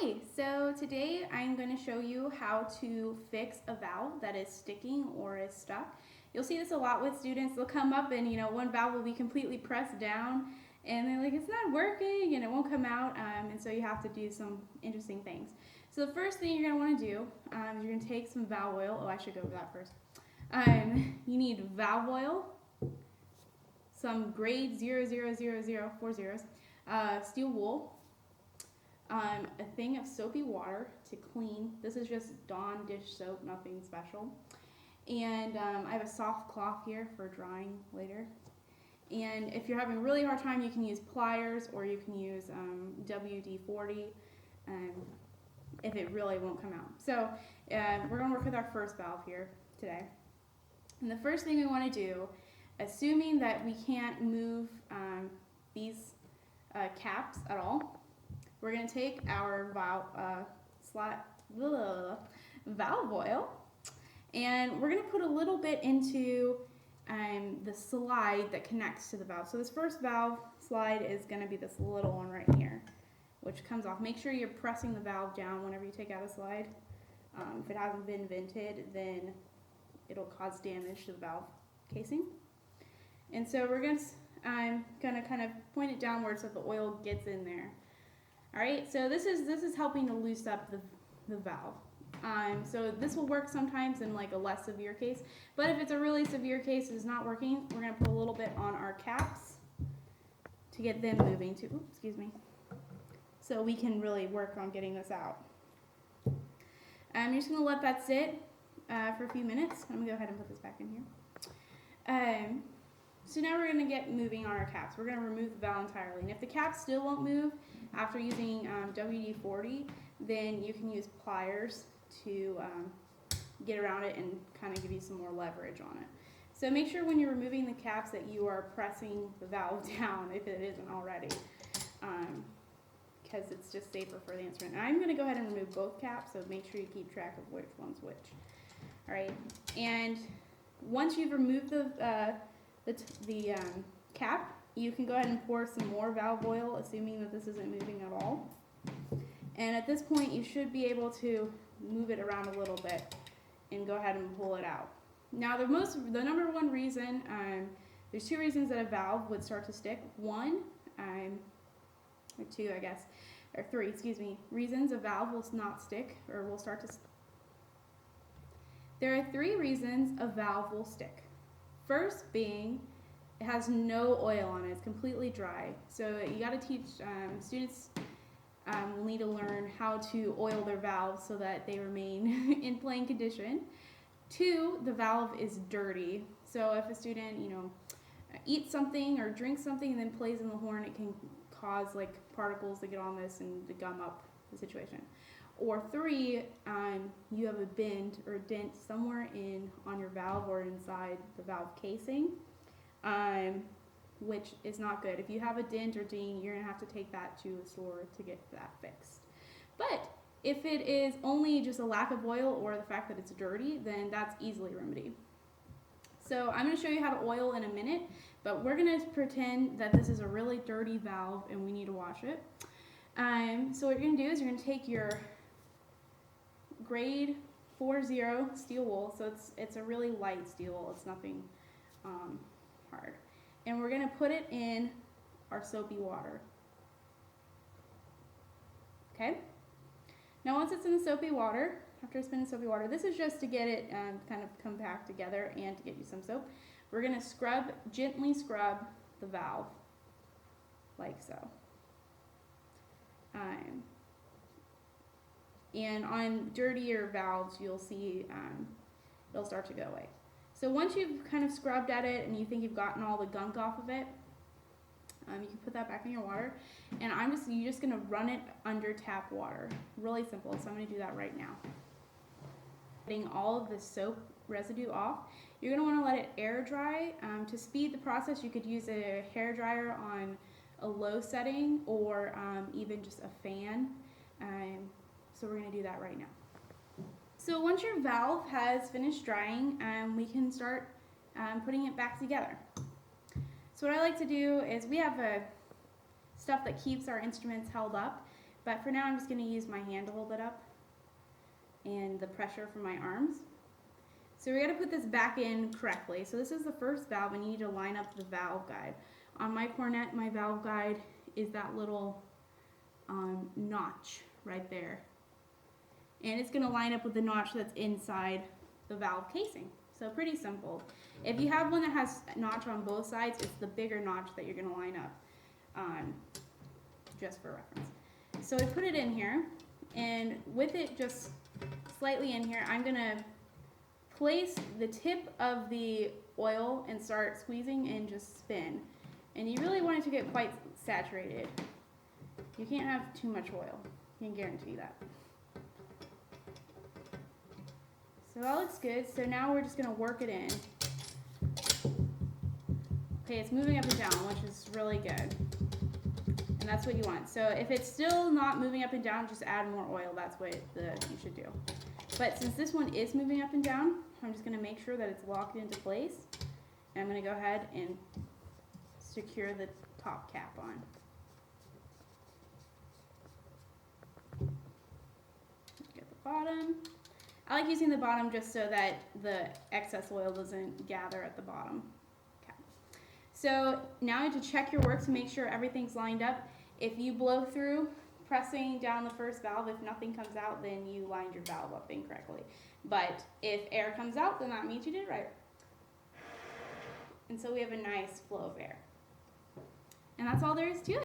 Hi, so today I'm going to show you how to fix a valve that is sticking or is stuck. You'll see this a lot with students. They'll come up and one valve will be completely pressed down and they're like, it's not working and it won't come out, and so you have to do some interesting things. So the first thing you're going to want to do is you're going to take some valve oil. Oh, I should go over that first. You need valve oil, some grade 00040 steel wool, a thing of soapy water to clean. This is just Dawn dish soap, nothing special. And I have a soft cloth here for drying later. And if you're having a really hard time, you can use pliers or you can use WD-40 if it really won't come out. So we're going to work with our first valve here today. And the first thing we want to do, assuming that we can't move these caps at all, we're going to take our valve oil and we're going to put a little bit into the slide that connects to the valve. So this first valve slide is going to be this little one right here, which comes off. Make sure you're pressing the valve down whenever you take out a slide. If it hasn't been vented, then it'll cause damage to the valve casing. And so I'm going to kind of point it downward so the oil gets in there. All right, so this is helping to loose up the valve. So this will work sometimes in like a less severe case, but if it's a really severe case and it's not working, we're going to put a little bit on our caps to get them moving too. Oops, excuse me. So we can really work on getting this out. I'm just going to let that sit for a few minutes. I'm going to go ahead and put this back in here. So now we're going to get moving on our caps. We're going to remove the valve entirely. And if the cap still won't move after using WD-40, then you can use pliers to get around it and kind of give you some more leverage on it. So make sure when you're removing the caps that you are pressing the valve down if it isn't already, because it's just safer for the instrument. And I'm going to go ahead and remove both caps, so make sure you keep track of which one's which. All right, and once you've removed the cap, you can go ahead and pour some more valve oil, assuming that this isn't moving at all. And at this point, you should be able to move it around a little bit and go ahead and pull it out. Now, the number one reason, there's two reasons that a valve would start to stick. One, or two, I guess, or three, excuse me, reasons a valve will not stick or will start to. There are three reasons a valve will stick. First being, it has no oil on it, it's completely dry. So you got to teach students will need to learn how to oil their valves so that they remain in playing condition. Two, the valve is dirty. So if a student, eats something or drinks something and then plays in the horn, it can cause like particles to get on this and to gum up the situation. Or three, you have a bend or dent somewhere on your valve or inside the valve casing, which is not good. If you have a dent or ding, you're going to have to take that to the store to get that fixed. But if it is only just a lack of oil or the fact that it's dirty, then that's easily remedied. So I'm going to show you how to oil in a minute, but we're going to pretend that this is a really dirty valve and we need to wash it. So what you're going to do is you're going to take your grade 40 steel wool, so it's a really light steel wool, it's nothing hard. And we're going to put it in our soapy water. Okay? Now once it's in the soapy water, after it's been in soapy water, this is just to get it kind of compact together and to get you some soap. We're going to gently scrub the valve, like so. And on dirtier valves, you'll see it'll start to go away. So once you've kind of scrubbed at it and you think you've gotten all the gunk off of it, you can put that back in your water. And you're just going to run it under tap water. Really simple, so I'm going to do that right now. Getting all of the soap residue off, you're going to want to let it air dry. To speed the process, you could use a hair dryer on a low setting or even just a fan. So we're going to do that right now. So once your valve has finished drying, we can start putting it back together. So what I like to do is we have stuff that keeps our instruments held up. But for now, I'm just going to use my hand to hold it up and the pressure from my arms. So we got to put this back in correctly. So this is the first valve, and you need to line up the valve guide. On my cornet, my valve guide is that little notch right there. And it's going to line up with the notch that's inside the valve casing. So pretty simple. If you have one that has a notch on both sides, it's the bigger notch that you're going to line up, just for reference. So I put it in here, and with it just slightly in here, I'm going to place the tip of the oil and start squeezing and just spin. And you really want it to get quite saturated. You can't have too much oil. I can guarantee that. So that looks good. So now we're just going to work it in. Okay, it's moving up and down, which is really good. And that's what you want. So if it's still not moving up and down, just add more oil. That's what you should do. But since this one is moving up and down, I'm just going to make sure that it's locked into place. And I'm going to go ahead and secure the top cap on. Get the bottom. I like using the bottom just so that the excess oil doesn't gather at the bottom. Okay. So now you have to check your work to make sure everything's lined up. If you blow through pressing down the first valve, if nothing comes out, then you lined your valve up incorrectly. But if air comes out, then that means you did it right. And so we have a nice flow of air. And that's all there is to it.